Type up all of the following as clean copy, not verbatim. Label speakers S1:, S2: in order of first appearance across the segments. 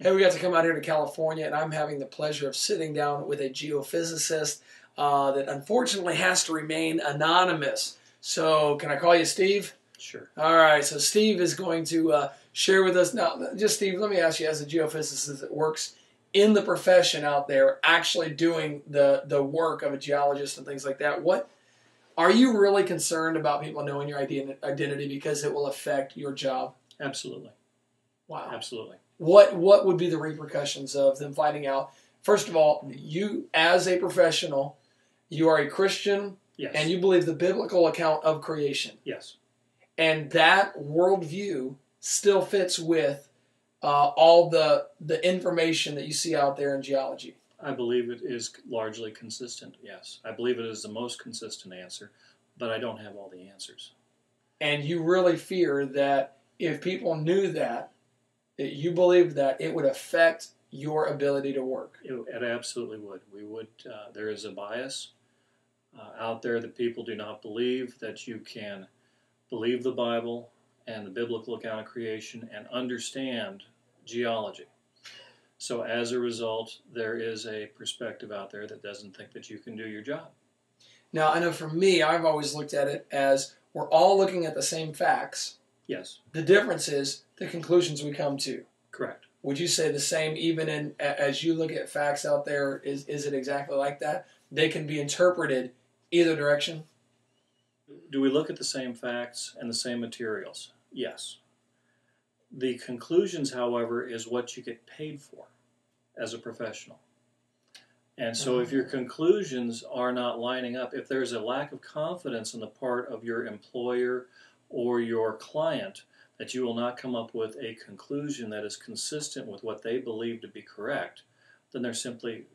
S1: Hey, we got to come out here to California, and I'm having the pleasure of sitting down with a geophysicist that unfortunately has to remain anonymous. So, can I call you Steve?
S2: Sure.
S1: All right, so Steve is going to share with us now. Just Steve, let me ask you, as a geophysicist that works in the profession out there, actually doing the work of a geologist and things like that, what are you really concerned about people knowing your identity because it will affect your job?
S2: Absolutely.
S1: Wow.
S2: Absolutely.
S1: What would be the repercussions of them finding out? First of all, you as a professional, you are a Christian,
S2: Yes.
S1: and you believe the biblical account of creation.
S2: Yes.
S1: And that worldview still fits with all the information that you see out there in geology.
S2: I believe it is largely consistent, yes. I believe it is the most consistent answer, but I don't have all the answers.
S1: And you really fear that if people knew that you believe that it would affect your ability to work.
S2: It absolutely would. We would. There is a bias out there that people do not believe that you can believe the Bible and the biblical account of creation and understand geology. So as a result, there is a perspective out there that doesn't think that you can do your job.
S1: Now, I know for me, I've always looked at it as we're all looking at the same facts.
S2: Yes.
S1: The difference is the conclusions we come to.
S2: Correct.
S1: Would you say the same even as you look at facts out there? Is it exactly like that? They can be interpreted either direction?
S2: Do we look at the same facts and the same materials? Yes. The conclusions, however, is what you get paid for as a professional. And so if your conclusions are not lining up, if there's a lack of confidence on the part of your employer or your client that you will not come up with a conclusion that is consistent with what they believe to be correct, then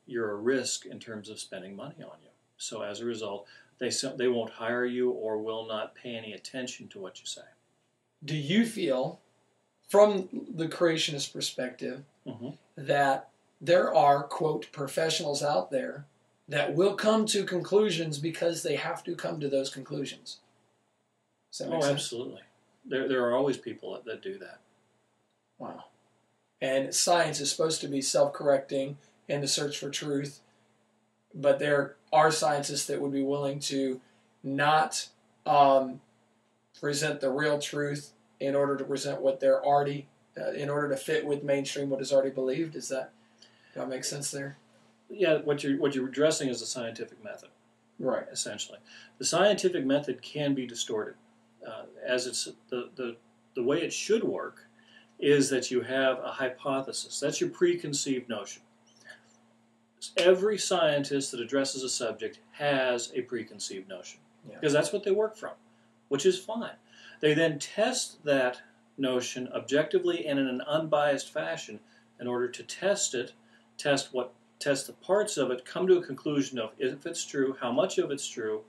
S2: you're a risk in terms of spending money on you. So as a result, they won't hire you or will not pay any attention to what you say.
S1: Do you feel, from the creationist perspective, that there are, quote, professionals out there that will come to conclusions because they have to come to those conclusions? Does that make sense?
S2: Absolutely. There are always people that do that.
S1: Wow. And science is supposed to be self-correcting in the search for truth, but there are scientists that would be willing to not present the real truth in order to present what they're already, in order to fit with mainstream what is already believed. Does that make sense there?
S2: Yeah, what you're addressing is the scientific method.
S1: Right.
S2: Essentially. The scientific method can be distorted. As it's the way it should work is that you have a hypothesis. That's your preconceived notion. Every scientist that addresses a subject has a preconceived notion because that's what they work from, which is fine. They then test that notion objectively and in an unbiased fashion in order to test it, test the parts of it, come to a conclusion of if it's true, how much of it's true,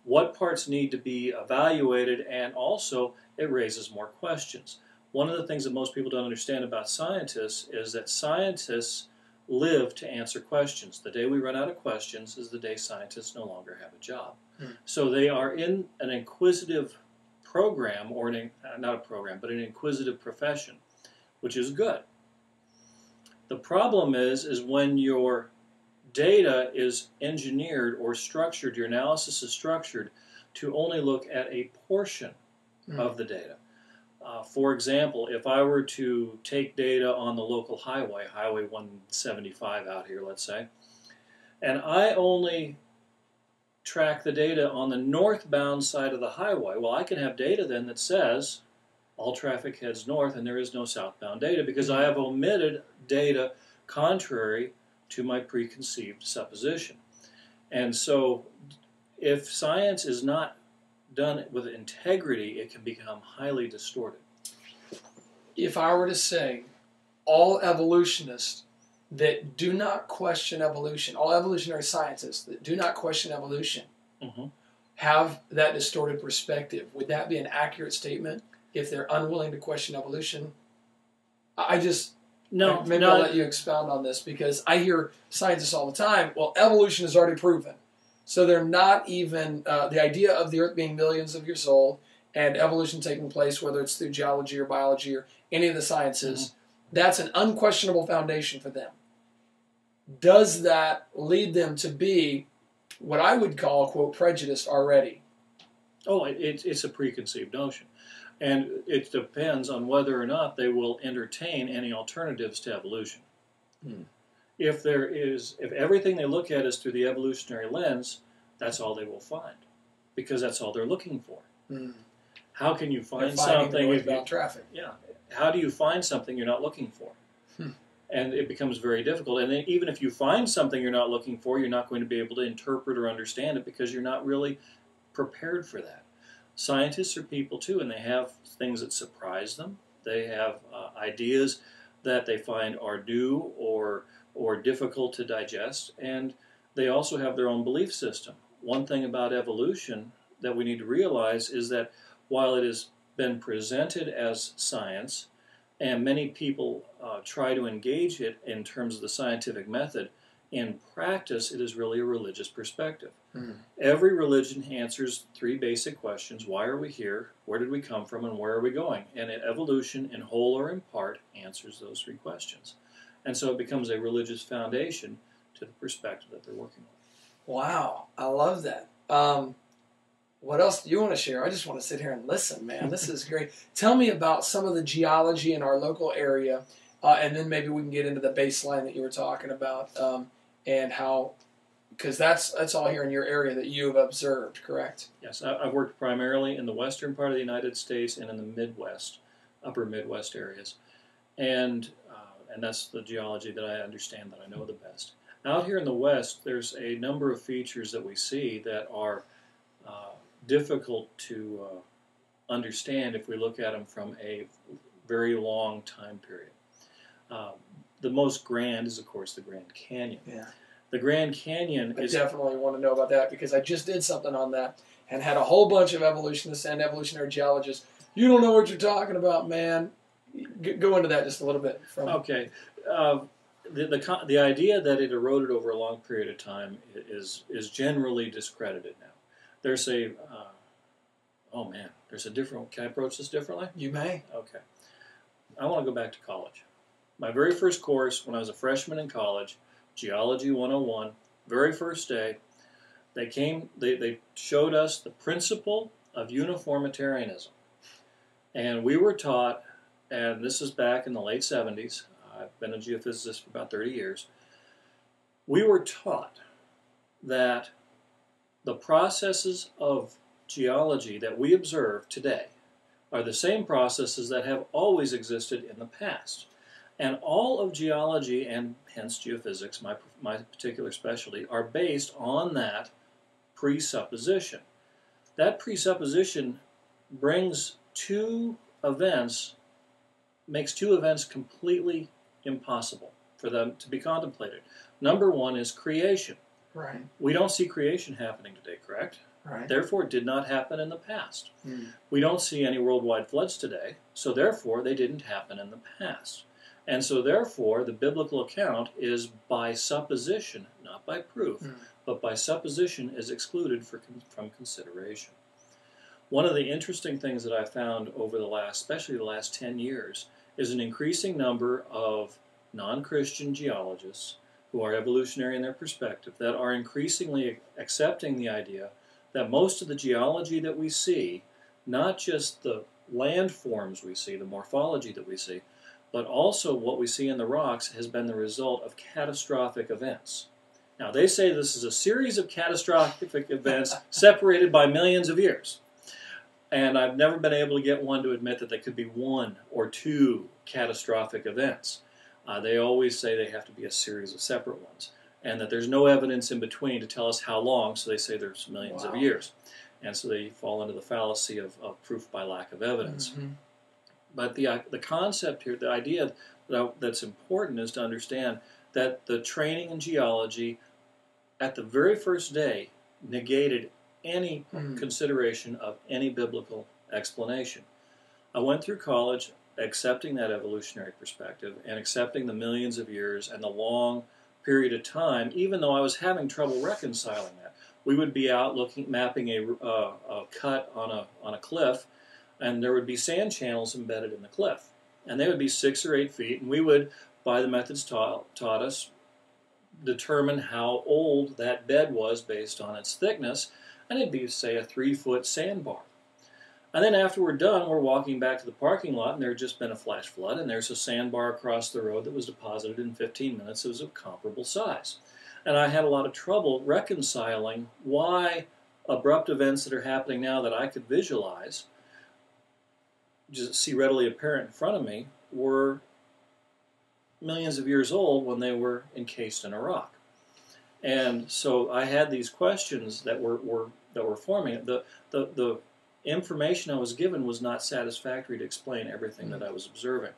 S2: what parts need to be evaluated, and also it raises more questions. One of the things that most people don't understand about scientists is that scientists live to answer questions. The day we run out of questions is the day scientists no longer have a job. So they are in an inquisitive program, or not a program, but an inquisitive profession, which is good. The problem is when your data is engineered or structured, your analysis is structured to only look at a portion of the data. For example, if I were to take data on the local highway, Highway 175 out here, let's say, and I only track the data on the northbound side of the highway, well, I can have data then that says all traffic heads north and there is no southbound data because I have omitted data contrary to my preconceived supposition. And so if science is not done with integrity, it can become highly distorted.
S1: If I were to say all evolutionists that do not question evolution, all evolutionary scientists that do not question evolution, have that distorted perspective, would that be an accurate statement if they're unwilling to question evolution?
S2: No,
S1: maybe I'll let you expound on this because I hear scientists all the time, well, evolution is already proven. So they're not even, the idea of the Earth being millions of years old and evolution taking place, whether it's through geology or biology or any of the sciences, that's an unquestionable foundation for them. Does that lead them to be what I would call, quote, prejudiced already?
S2: Oh, it's a preconceived notion. And it depends on whether or not they will entertain any alternatives to evolution.
S1: Hmm.
S2: If everything they look at is through the evolutionary lens, that's all they will find, because that's all they're looking for.
S1: Hmm.
S2: How can you find
S1: They're finding
S2: something
S1: noise about traffic?
S2: Yeah. How do you find something you're not looking for? And it becomes very difficult. And then even if you find something you're not looking for, you're not going to be able to interpret or understand it because you're not really prepared for that. Scientists are people too, and they have things that surprise them. They have ideas that they find are new or difficult to digest, and they also have their own belief system. One thing about evolution that we need to realize is that while it has been presented as science, and many people try to engage it in terms of the scientific method, in practice it is really a religious perspective. Mm-hmm. Every religion answers three basic questions: why are we here, where did we come from, and where are we going? And evolution, in whole or in part, answers those three questions. And so it becomes a religious foundation to the perspective that they're working with.
S1: Wow, I love that. What else do you want to share? I just want to sit here and listen, man. This is great. Tell me about some of the geology in our local area, and then maybe we can get into the baseline that you were talking about, and how, because that's all here in your area that you have observed, correct?
S2: Yes, I've worked primarily in the western part of the United States and in the Midwest, upper Midwest areas, and that's the geology that I understand, that I know the best. Out here in the West, there's a number of features that we see that are difficult to understand if we look at them from a very long time period. The most grand is, of course, the Grand Canyon. Yeah. The Grand Canyon
S1: I definitely want to know about that, because I just did something on that and had a whole bunch of evolutionists and evolutionary geologists. You don't know what you're talking about, man. Go into that just a little bit.
S2: Okay. The idea that it eroded over a long period of time is generally discredited now. There's a can I approach this differently?
S1: You may.
S2: Okay. I want to go back to college. My very first course when I was a freshman in college, Geology 101, very first day, they showed us the principle of uniformitarianism. And we were taught, and this is back in the late 70s, I've been a geophysicist for about 30 years, we were taught that the processes of geology that we observe today are the same processes that have always existed in the past. And all of geology, and hence geophysics, my particular specialty, are based on that presupposition. That presupposition makes two events completely impossible for them to be contemplated. Number one is creation.
S1: Right.
S2: We don't see creation happening today, correct?
S1: Right.
S2: Therefore, it did not happen in the past.
S1: Hmm.
S2: We don't see any worldwide floods today, so therefore they didn't happen in the past. And so therefore, the biblical account is by supposition, not by proof, but by supposition is excluded from consideration. One of the interesting things that I found over especially the last 10 years, is an increasing number of non-Christian geologists who are evolutionary in their perspective that are increasingly accepting the idea that most of the geology that we see, not just the landforms we see, the morphology that we see, but also what we see in the rocks has been the result of catastrophic events. Now, they say this is a series of catastrophic events separated by millions of years. And I've never been able to get one to admit that they could be one or two catastrophic events. They always say they have to be a series of separate ones, and that there's no evidence in between to tell us how long, so they say there's millions of years. And so they fall into the fallacy of proof by lack of evidence. Mm-hmm. But the concept here, the idea that's important is to understand that the training in geology at the very first day negated any consideration of any biblical explanation. I went through college accepting that evolutionary perspective and accepting the millions of years and the long period of time, even though I was having trouble reconciling that. We would be out mapping a cut on a cliff, and there would be sand channels embedded in the cliff. and they would be 6 or 8 feet, and we would, by the methods taught us, determine how old that bed was based on its thickness, and it'd be, say, a 3-foot sandbar. And then after we're done, we're walking back to the parking lot, and there had just been a flash flood, and there's a sandbar across the road that was deposited in 15 minutes. It was of comparable size. And I had a lot of trouble reconciling why abrupt events that are happening now that I could visualize, just see readily apparent in front of me, were millions of years old when they were encased in a rock. And so I had these questions that were forming. The information I was given was not satisfactory to explain everything that I was observing.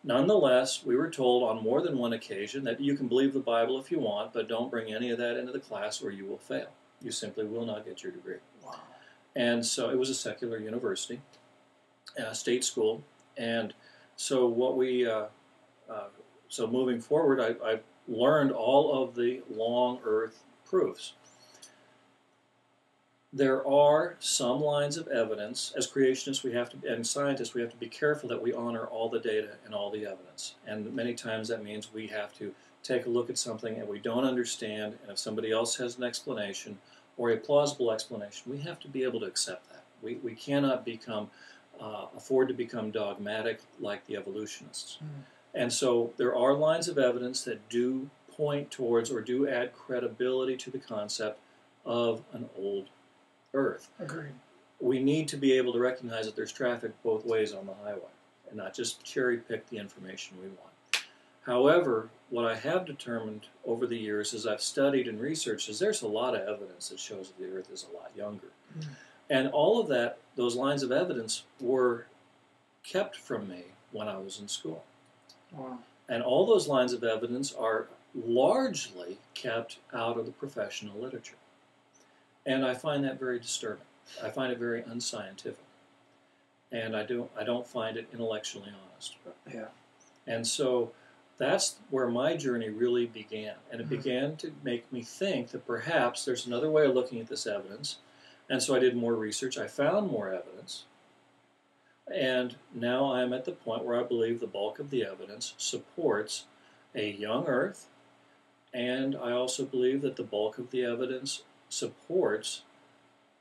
S2: Nonetheless, we were told on more than one occasion that you can believe the Bible if you want, but don't bring any of that into the class or you will fail. You simply will not get your degree.
S1: Wow.
S2: And so it was a secular university, state school, and so what we so moving forward, I learned all of the long Earth proofs. There are some lines of evidence. As creationists, and scientists, we have to be careful that we honor all the data and all the evidence. And many times that means we have to take a look at something and we don't understand, and if somebody else has an explanation or a plausible explanation, we have to be able to accept that. We cannot afford to become dogmatic like the evolutionists. Mm. And so there are lines of evidence that do point towards or do add credibility to the concept of an old Earth.
S1: Agreed.
S2: We need to be able to recognize that there's traffic both ways on the highway and not just cherry pick the information we want. However, what I have determined over the years as I've studied and researched is there's a lot of evidence that shows that the Earth is a lot younger. Mm. And all of that, those lines of evidence were kept from me when I was in school.
S1: Wow.
S2: And all those lines of evidence are largely kept out of the professional literature. And I find that very disturbing. I find it very unscientific. And I don't find it intellectually honest.
S1: Yeah.
S2: And so that's where my journey really began. And it began to make me think that perhaps there's another way of looking at this evidence. And so I did more research. I found more evidence. And now I'm at the point where I believe the bulk of the evidence supports a young Earth. And I also believe that the bulk of the evidence supports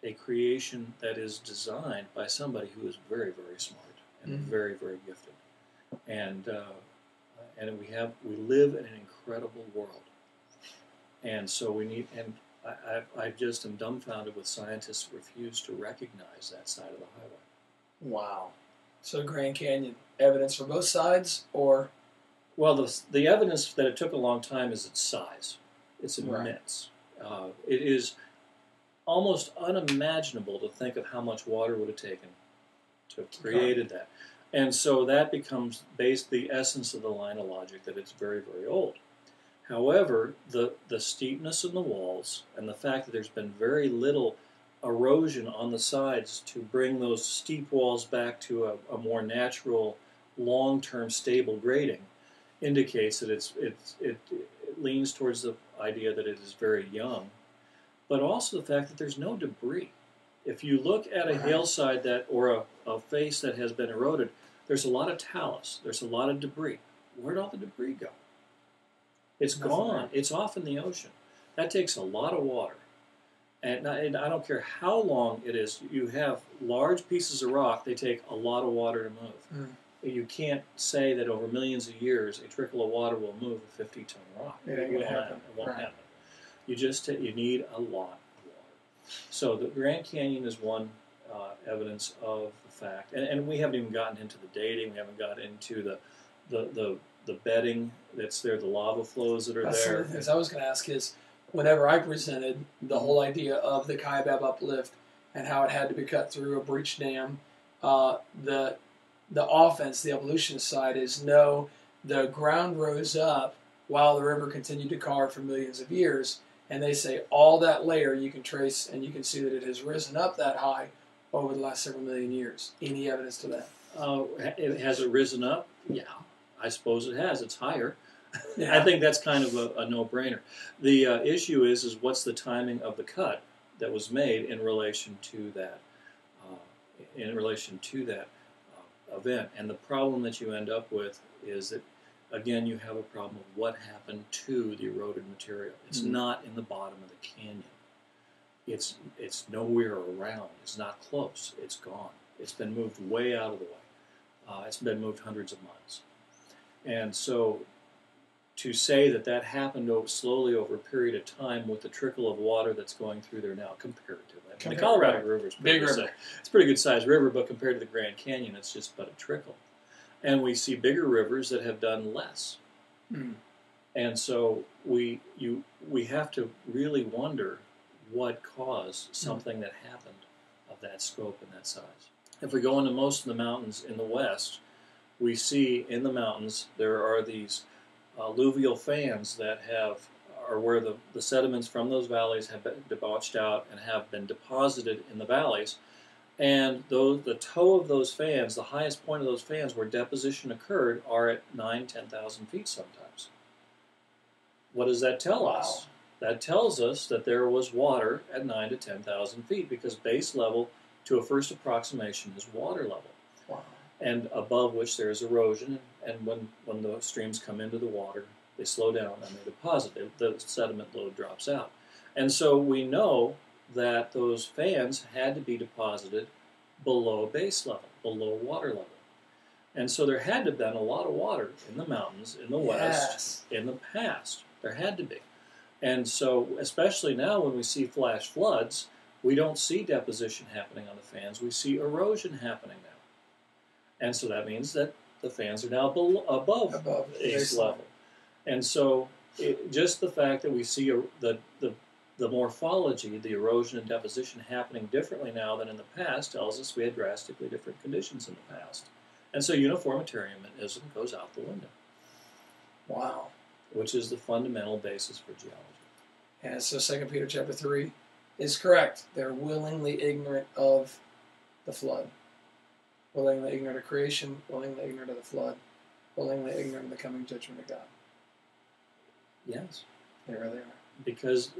S2: a creation that is designed by somebody who is very, very smart and very, very gifted. And we live in an incredible world. And so we need, and I just am dumbfounded with scientists who refuse to recognize that side of the highway.
S1: Wow. So Grand Canyon, evidence for both sides, or?
S2: Well, the evidence that it took a long time is its size. It's immense. Right. It is almost unimaginable to think of how much water would have taken to have created that. And so that becomes the essence of the line of logic, that it's very, very old. However, the steepness in the walls and the fact that there's been very little erosion on the sides to bring those steep walls back to a more natural, long-term, stable grading indicates that it leans towards the idea that it is very young, but also the fact that there's no debris. If you look at a hillside or a face that has been eroded, there's a lot of talus, there's a lot of debris. Where'd all the debris go? It's gone. It's off in the ocean. That takes a lot of water. And I don't care how long it is, you have large pieces of rock, they take a lot of water to move. You can't say that over millions of years a trickle of water will move a 50-ton rock. It won't happen. You need a lot of water. So the Grand Canyon is one evidence of the fact, and we haven't even gotten into the dating, we haven't gotten into the bedding that's there, the lava flows that are there.
S1: As I was going to ask is, whenever I presented the whole idea of the Kaibab uplift and how it had to be cut through a breach dam, the offense, the evolutionist side is no, the ground rose up while the river continued to carve for millions of years, and they say all that layer you can trace and you can see that it has risen up that high over the last several million years. Any evidence to that?
S2: Has it risen up? Yeah, I suppose it has. It's higher.
S1: Yeah.
S2: I think that's kind of a no-brainer. The issue is what's the timing of the cut that was made in relation to that event. And the problem that you end up with is that, again, you have a problem of what happened to the eroded material. It's not in the bottom of the canyon. It's nowhere around. It's not close. It's gone. It's been moved way out of the way. It's been moved hundreds of miles. And so to say that that happened slowly over a period of time with the trickle of water that's going through there now, comparatively. I mean, the Colorado River is big river. It's a pretty good sized river, but compared to the Grand Canyon, it's just but a trickle. And we see bigger rivers that have done less. And so we have to really wonder what caused something that happened of that scope and that size. If we go into most of the mountains in the west, we see in the mountains there are these alluvial fans that are where the sediments from those valleys have been debauched out and have been deposited in the valleys. And the toe of those fans, the highest point of those fans where deposition occurred, are at 9,000 to 10,000 feet sometimes. What does that tell us? That tells us that there was water at 9,000 to 10,000 feet, because base level to a first approximation is water level. And above which there is erosion, and when the streams come into the water, they slow down and they deposit. The sediment load drops out. And so we know that those fans had to be deposited below base level, below water level. And so there had to have been a lot of water in the mountains in the west in the past. There had to be. And so, especially now when we see flash floods, we don't see deposition happening on the fans. We see erosion happening now. And so that means that the fans are now above base level. And so just the fact that we see the morphology, the erosion and deposition happening differently now than in the past tells us we had drastically different conditions in the past. And so uniformitarianism goes out the window.
S1: Wow.
S2: Which is the fundamental basis for geology.
S1: And so 2 Peter chapter 3 is correct. They're willingly ignorant of the flood. Willingly ignorant of creation, willingly ignorant of the flood, willingly ignorant of the coming judgment of God.
S2: Yes.
S1: There they are.
S2: Because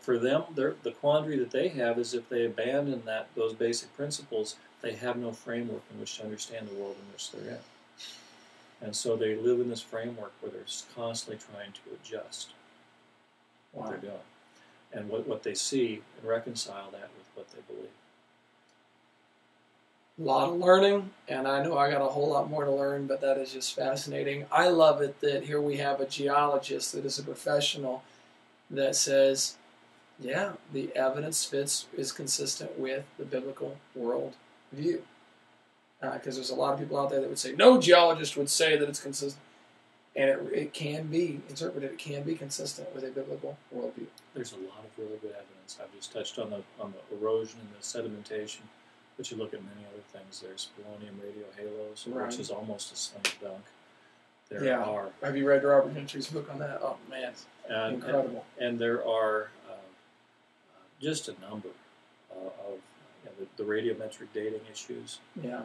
S2: for them, the quandary that they have is if they abandon those basic principles, they have no framework in which to understand the world in which they're in. And so they live in this framework where they're constantly trying to adjust what they're doing. And what they see and reconcile that with what they believe.
S1: A lot of learning, and I know I got a whole lot more to learn, but that is just fascinating. I love it that here we have a geologist that is a professional that says, yeah, the evidence is consistent with the biblical world view. Because there's a lot of people out there that would say, no geologist would say that it's consistent. And it can be interpreted, it can be consistent with a biblical worldview.
S2: There's a lot of really good evidence. I've just touched on the erosion and the sedimentation. But you look at many other things. There's polonium radio halos, which is almost a slam dunk. There are. Have
S1: you read Robert Gentry's book on that? Oh, man. Incredible.
S2: And there are just a number of the radiometric dating issues.
S1: Yeah.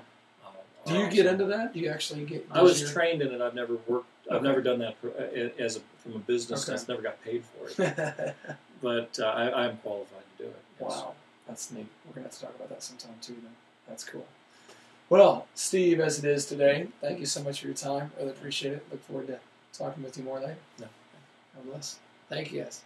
S1: Do you get into that? Do you actually get?
S2: I was trained in it. I've never worked. I've never done that from a business sense. Never got paid for it. But I'm qualified to do it. Yes.
S1: Wow. That's neat. We're going to have to talk about that sometime too then. That's cool. Well, Steve, as it is today, thank you so much for your time. Really appreciate it. Look forward to talking with you more later.
S2: No.
S1: God bless. Thank you, guys.